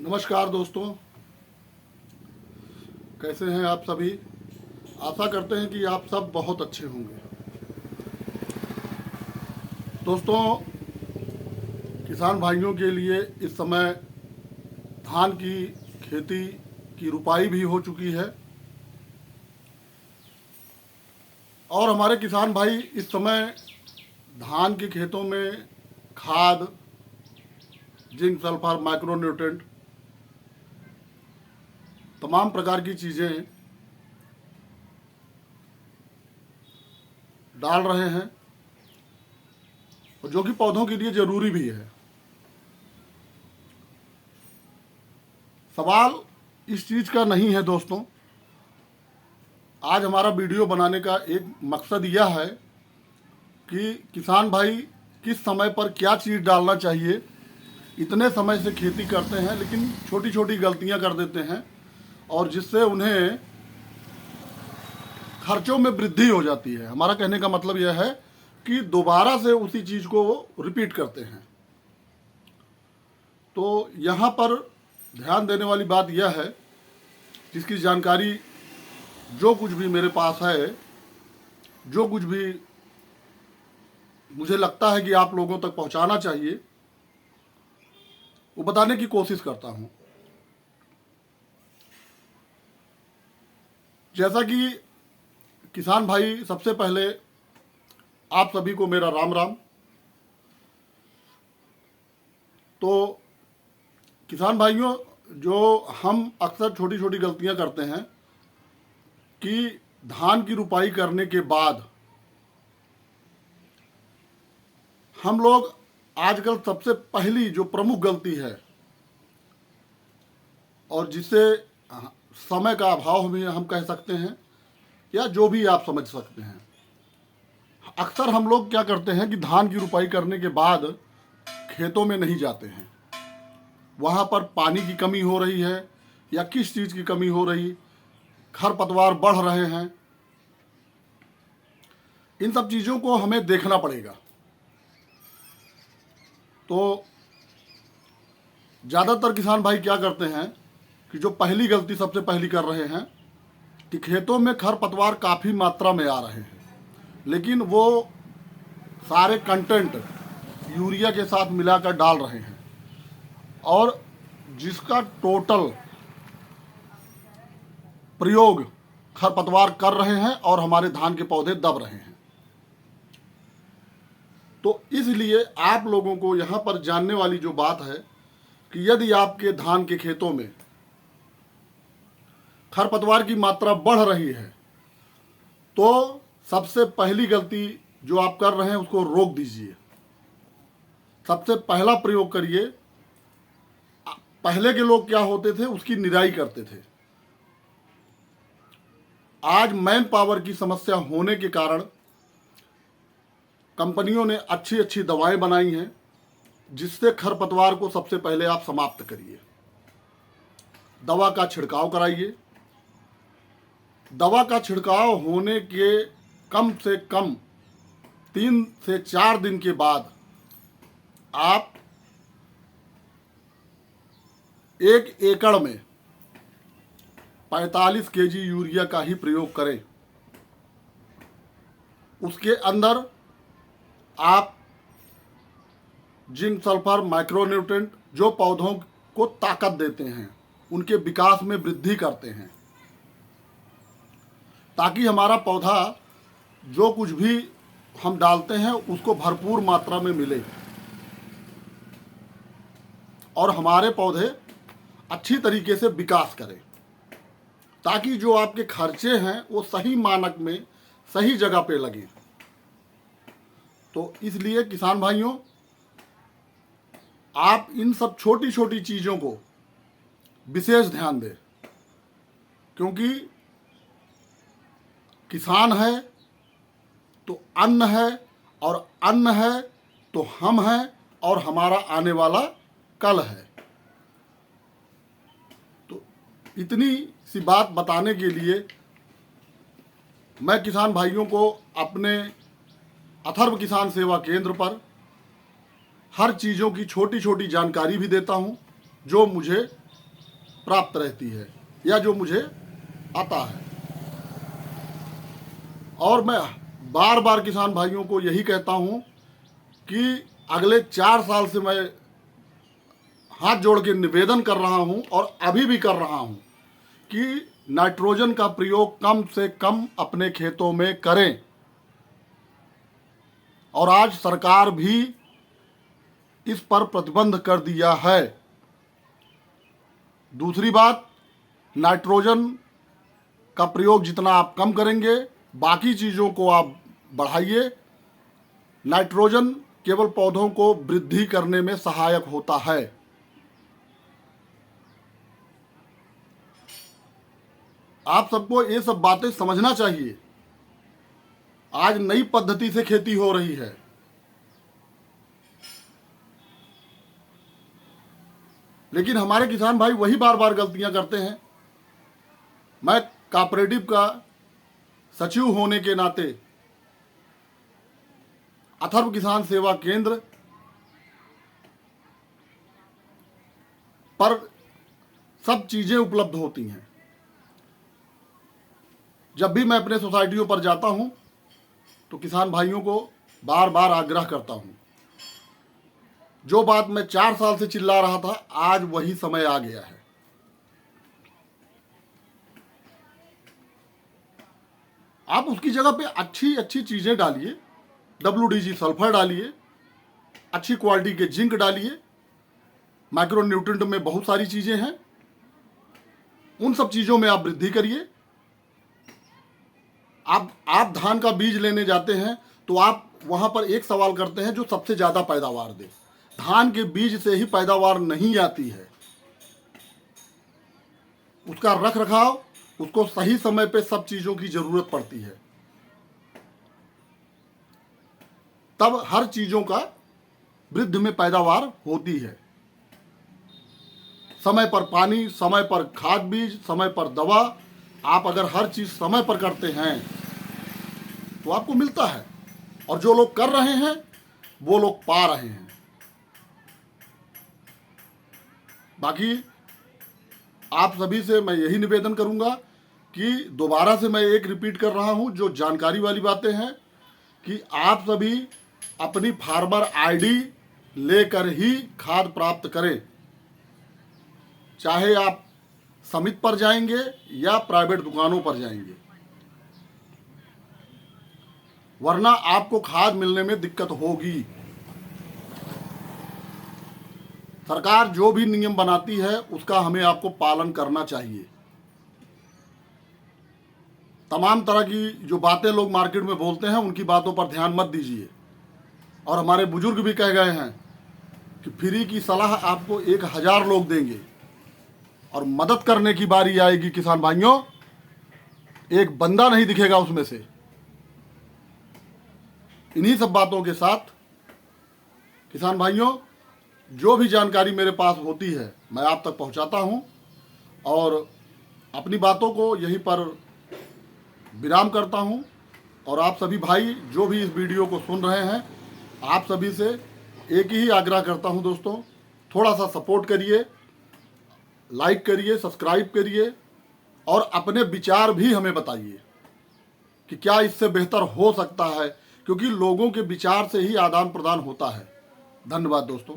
नमस्कार दोस्तों, कैसे हैं आप सभी। आशा करते हैं कि आप सब बहुत अच्छे होंगे। दोस्तों, किसान भाइयों के लिए इस समय धान की खेती की रुपाई भी हो चुकी है और हमारे किसान भाई इस समय धान के खेतों में खाद, जिंक, सल्फर, माइक्रोन्यूट्रेंट, तमाम प्रकार की चीज़ें डाल रहे हैं और जो कि पौधों के लिए ज़रूरी भी है। सवाल इस चीज़ का नहीं है दोस्तों। आज हमारा वीडियो बनाने का एक मकसद यह है कि किसान भाई किस समय पर क्या चीज़ डालना चाहिए। इतने समय से खेती करते हैं लेकिन छोटी छोटी गलतियां कर देते हैं और जिससे उन्हें खर्चों में वृद्धि हो जाती है। हमारा कहने का मतलब यह है कि दोबारा से उसी चीज़ को रिपीट करते हैं। तो यहाँ पर ध्यान देने वाली बात यह है, जिसकी जानकारी जो कुछ भी मेरे पास है, जो कुछ भी मुझे लगता है कि आप लोगों तक पहुँचाना चाहिए, वो बताने की कोशिश करता हूँ। जैसा कि किसान भाई, सबसे पहले आप सभी को मेरा राम राम। तो किसान भाइयों, जो हम अक्सर छोटी छोटी गलतियां करते हैं कि धान की रुपाई करने के बाद हम लोग आजकल सबसे पहली जो प्रमुख गलती है और जिससे समय का अभाव भी हम कह सकते हैं या जो भी आप समझ सकते हैं, अक्सर हम लोग क्या करते हैं कि धान की रुपाई करने के बाद खेतों में नहीं जाते हैं। वहाँ पर पानी की कमी हो रही है या किस चीज़ की कमी हो रही, खरपतवार बढ़ रहे हैं, इन सब चीज़ों को हमें देखना पड़ेगा। तो ज़्यादातर किसान भाई क्या करते हैं कि जो पहली गलती सबसे पहली कर रहे हैं कि खेतों में खरपतवार काफ़ी मात्रा में आ रहे हैं, लेकिन वो सारे कंटेंट यूरिया के साथ मिलाकर डाल रहे हैं और जिसका टोटल प्रयोग खरपतवार कर रहे हैं और हमारे धान के पौधे दब रहे हैं। तो इसलिए आप लोगों को यहाँ पर जानने वाली जो बात है कि यदि आपके धान के खेतों में खरपतवार की मात्रा बढ़ रही है तो सबसे पहली गलती जो आप कर रहे हैं उसको रोक दीजिए। सबसे पहला प्रयोग करिए। पहले के लोग क्या होते थे, उसकी निराई करते थे। आज मैन पावर की समस्या होने के कारण कंपनियों ने अच्छी अच्छी दवाएं बनाई हैं जिससे खरपतवार को सबसे पहले आप समाप्त करिए। दवा का छिड़काव कराइए। दवा का छिड़काव होने के कम से कम 3 से 4 दिन के बाद आप 1 एकड़ में 45 केजी यूरिया का ही प्रयोग करें। उसके अंदर आप जिंक, सल्फर, माइक्रोन्यूट्रेंट जो पौधों को ताकत देते हैं, उनके विकास में वृद्धि करते हैं, ताकि हमारा पौधा जो कुछ भी हम डालते हैं उसको भरपूर मात्रा में मिले और हमारे पौधे अच्छी तरीके से विकास करें, ताकि जो आपके खर्चे हैं वो सही मानक में सही जगह पे लगे। तो इसलिए किसान भाइयों, आप इन सब छोटी छोटी चीज़ों को विशेष ध्यान दें, क्योंकि किसान है तो अन्न है और अन्न है तो हम हैं और हमारा आने वाला कल है। तो इतनी सी बात बताने के लिए मैं किसान भाइयों को अपने अथर्व किसान सेवा केंद्र पर हर चीज़ों की छोटी छोटी जानकारी भी देता हूं जो मुझे प्राप्त रहती है या जो मुझे आता है। और मैं बार बार किसान भाइयों को यही कहता हूं कि अगले 4 साल से मैं हाथ जोड़ के निवेदन कर रहा हूं और अभी भी कर रहा हूं कि नाइट्रोजन का प्रयोग कम से कम अपने खेतों में करें। और आज सरकार भी इस पर प्रतिबंध कर दिया है। दूसरी बात, नाइट्रोजन का प्रयोग जितना आप कम करेंगे, बाकी चीज़ों को आप बढ़ाइए। नाइट्रोजन केवल पौधों को वृद्धि करने में सहायक होता है। आप सबको ये सब बातें समझना चाहिए। आज नई पद्धति से खेती हो रही है। लेकिन हमारे किसान भाई वही बार बार गलतियां करते हैं। मैं कोऑपरेटिव का सचिव होने के नाते अथर्व किसान सेवा केंद्र पर सब चीज़ें उपलब्ध होती हैं। जब भी मैं अपने सोसाइटियों पर जाता हूं तो किसान भाइयों को बार बार आग्रह करता हूं, जो बात मैं 4 साल से चिल्ला रहा था, आज वही समय आ गया है। आप उसकी जगह पे अच्छी अच्छी चीज़ें डालिए, WDG सल्फर डालिए, अच्छी क्वालिटी के जिंक डालिए, माइक्रो न्यूट्रिएंट में बहुत सारी चीज़ें हैं, उन सब चीज़ों में आप वृद्धि करिए। आप धान का बीज लेने जाते हैं तो आप वहाँ पर एक सवाल करते हैं जो सबसे ज़्यादा पैदावार दे। धान के बीज से ही पैदावार नहीं आती है, उसका रख रखाव, उसको सही समय पे सब चीज़ों की ज़रूरत पड़ती है, तब हर चीज़ों का वृद्धि में पैदावार होती है। समय पर पानी, समय पर खाद बीज, समय पर दवा, आप अगर हर चीज़ समय पर करते हैं तो आपको मिलता है। और जो लोग कर रहे हैं वो लोग पा रहे हैं। बाकी आप सभी से मैं यही निवेदन करूंगा कि दोबारा से मैं एक रिपीट कर रहा हूं, जो जानकारी वाली बातें हैं, कि आप सभी अपनी फार्मर आईडी लेकर ही खाद प्राप्त करें। चाहे आप समिति पर जाएंगे या प्राइवेट दुकानों पर जाएंगे, वरना आपको खाद मिलने में दिक्कत होगी। सरकार जो भी नियम बनाती है उसका हमें आपको पालन करना चाहिए। तमाम तरह की जो बातें लोग मार्केट में बोलते हैं उनकी बातों पर ध्यान मत दीजिए। और हमारे बुजुर्ग भी कह गए हैं कि फ्री की सलाह आपको 1000 लोग देंगे और मदद करने की बारी आएगी किसान भाइयों, एक बंदा नहीं दिखेगा उसमें से। इन्हीं सब बातों के साथ किसान भाइयों, जो भी जानकारी मेरे पास होती है मैं आप तक पहुंचाता हूं और अपनी बातों को यहीं पर विराम करता हूं। और आप सभी भाई जो भी इस वीडियो को सुन रहे हैं, आप सभी से एक ही आग्रह करता हूं दोस्तों, थोड़ा सा सपोर्ट करिए, लाइक करिए, सब्सक्राइब करिए और अपने विचार भी हमें बताइए कि क्या इससे बेहतर हो सकता है, क्योंकि लोगों के विचार से ही आदान प्रदान होता है। धन्यवाद दोस्तों।